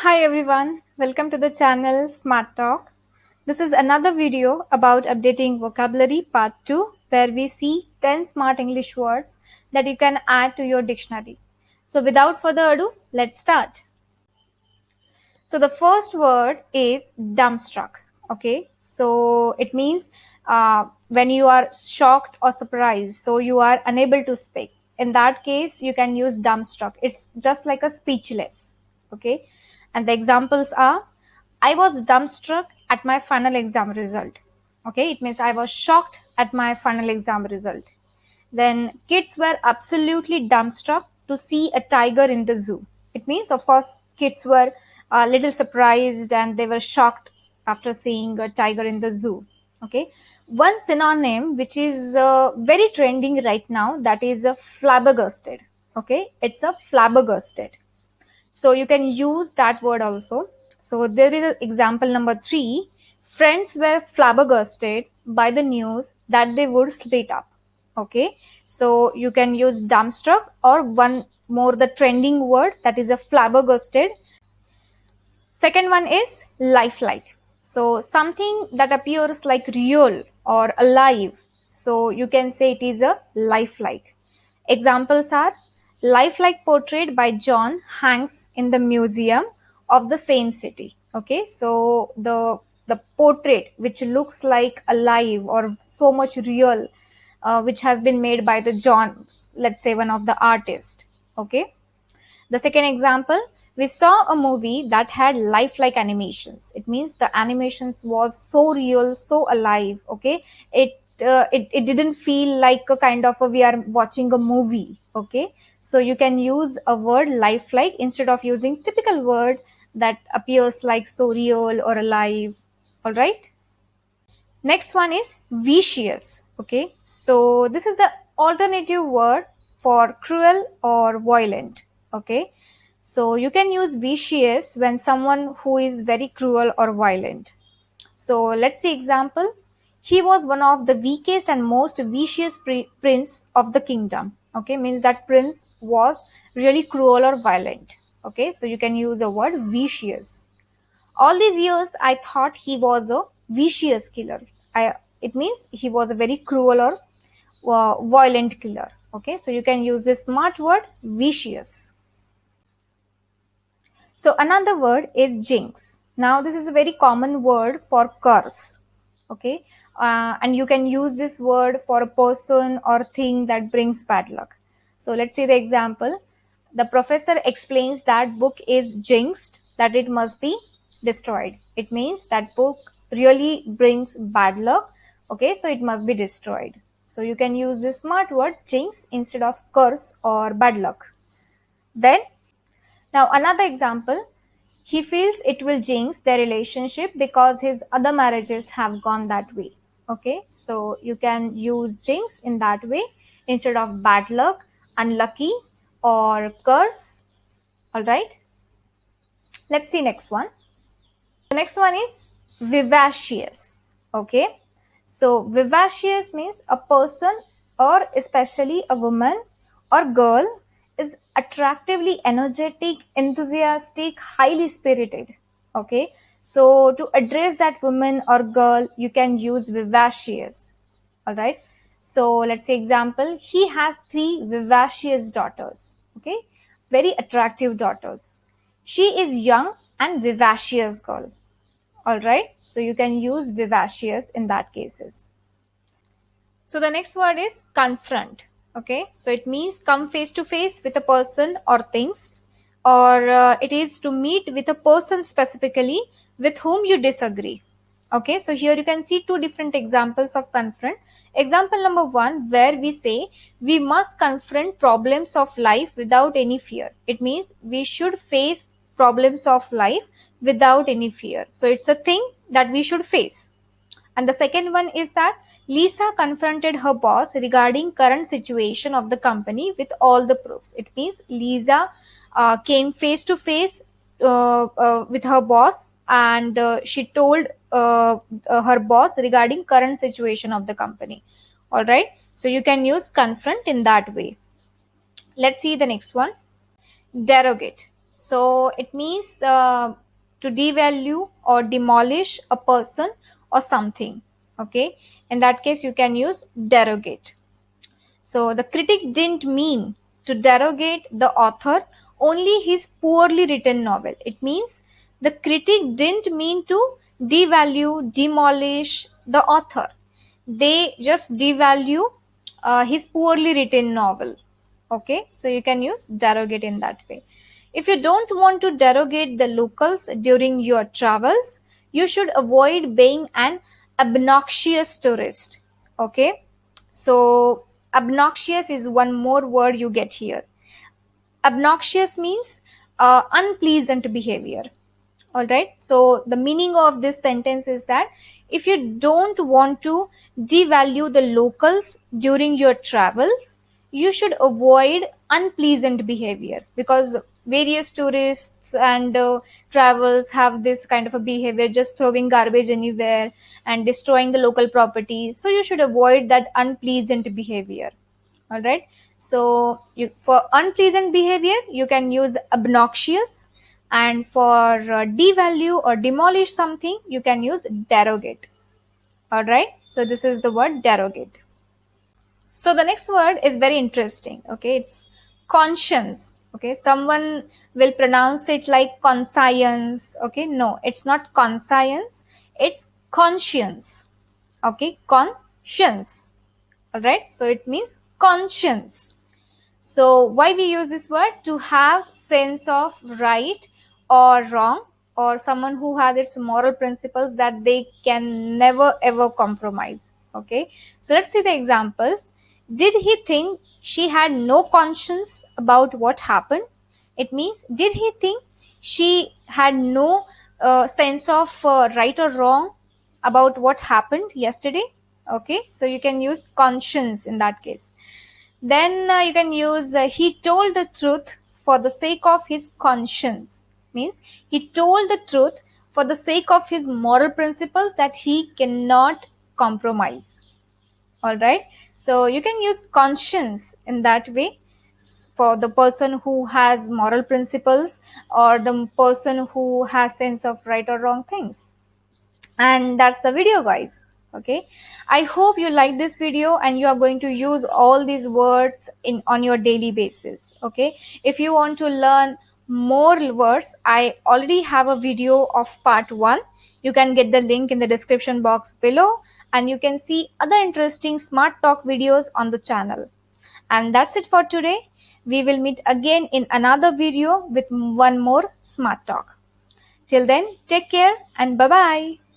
Hi everyone, welcome to the channel Smart Talk. This is another video about updating vocabulary part 2 where we see 10 smart English words that you can add to your dictionary. So without further ado, let's start. So the first word is dumbstruck. Okay, so it means when you are shocked or surprised, so you are unable to speak. In that case, you can use dumbstruck. It's just like a speechless. Okay, and the examples are: I was dumbstruck at my final exam result. Okay, it means I was shocked at my final exam result. Then kids were absolutely dumbstruck to see a tiger in the zoo. It means, of course, kids were a little surprised and they were shocked after seeing a tiger in the zoo. Okay. One synonym which is very trending right now, that is a flabbergasted. Okay. It's a flabbergasted. So you can use that word also. So there is example number 3. Friends were flabbergasted by the news that they would split up. Okay, so you can use dumbstruck, or one more the trending word, that is a flabbergasted. Second one is lifelike. So something that appears like real or alive. So you can say it is a lifelike. Examples are: lifelike portrait by John hangs in the museum of the same city. Okay, so the portrait which looks like alive or so much real, which has been made by the John, let's say one of the artists. Okay, the second example, we saw a movie that had lifelike animations. It means the animations was so real, so alive. Okay, it didn't feel like a kind of a we are watching a movie. Okay, so you can use a word lifelike instead of using typical word that appears like so real or alive. All right. Next one is vicious. Okay, so this is the alternative word for cruel or violent. Okay, so you can use vicious when someone who is very cruel or violent. So let's see example. He was one of the weakest and most vicious prince of the kingdom. Okay, means that prince was really cruel or violent. Okay, so you can use a word vicious. All these years I thought he was a vicious killer. It means he was a very cruel or violent killer. Okay, so you can use this smart word vicious. So another word is jinx. Now this is a very common word for curse. Okay, and you can use this word for a person or thing that brings bad luck. So let's see the example. The professor explains that book is jinxed, that it must be destroyed. It means that book really brings bad luck. Okay, so it must be destroyed. So you can use this smart word jinx instead of curse or bad luck. Then now another example, he feels it will jinx their relationship because his other marriages have gone that way. Okay, so you can use jinx in that way instead of bad luck, unlucky, or curse. All right, let's see next one. The next one is vivacious. Okay, so vivacious means a person, or especially a woman or girl, is attractively energetic, enthusiastic, highly spirited. Okay, so to address that woman or girl, you can use vivacious. All right, so let's say example, he has 3 vivacious daughters. Okay, very attractive daughters. She is young and vivacious girl. All right, so you can use vivacious in that cases. So the next word is confront. Okay, so it means come face to face with a person or things, or it is to meet with a person specifically with whom you disagree. Okay, so here you can see 2 different examples of confront. Example number 1, where we say we must confront problems of life without any fear. It means we should face problems of life without any fear. So it's a thing that we should face. And the second one is that Lisa confronted her boss regarding current situation of the company with all the proofs. It means Lisa came face to face with her boss, and she told her boss regarding current situation of the company. All right, so you can use confront in that way. Let's see the next one. Derogate. So it means to devalue or demolish a person or something. Okay, in that case you can use derogate. So the critic didn't mean to derogate the author, only his poorly written novel. It means the critic didn't mean to devalue, demolish the author. They just devalue his poorly written novel. Okay, so you can use derogate in that way. If you don't want to derogate the locals during your travels, you should avoid being an obnoxious tourist. Okay, so obnoxious is one more word you get here. Obnoxious means unpleasant behavior. All right, so the meaning of this sentence is that if you don't want to devalue the locals during your travels, you should avoid unpleasant behavior, because various tourists and travels have this kind of a behavior, just throwing garbage anywhere and destroying the local property. So you should avoid that unpleasant behavior. All right, so for unpleasant behavior you can use obnoxious, and for devalue or demolish something you can use derogate. All right, so this is the word derogate. So the next word is very interesting. Okay, it's conscience. Okay, someone will pronounce it like conscience. Okay, no, it's not conscience, it's conscience. Okay, conscience. All right, so it means conscience. So why we use this word? To have sense of right or wrong, or someone who has its moral principles that they can never ever compromise. Okay, so let's see the examples. Did he think she had no conscience about what happened? It means, did he think she had no sense of right or wrong about what happened yesterday? Okay, so you can use conscience in that case. Then you can use he told the truth for the sake of his conscience. Means he told the truth for the sake of his moral principles that he cannot compromise. All right, so you can use conscience in that way for the person who has moral principles, or the person who has sense of right or wrong things. And that's the video, guys. Okay, I hope you like this video and you are going to use all these words in on your daily basis. Okay, if you want to learn more words, I already have a video of part 1. You can get the link in the description box below, and you can see other interesting smart talk videos on the channel. And that's it for today. We will meet again in another video with one more smart talk. Till then, take care and bye bye.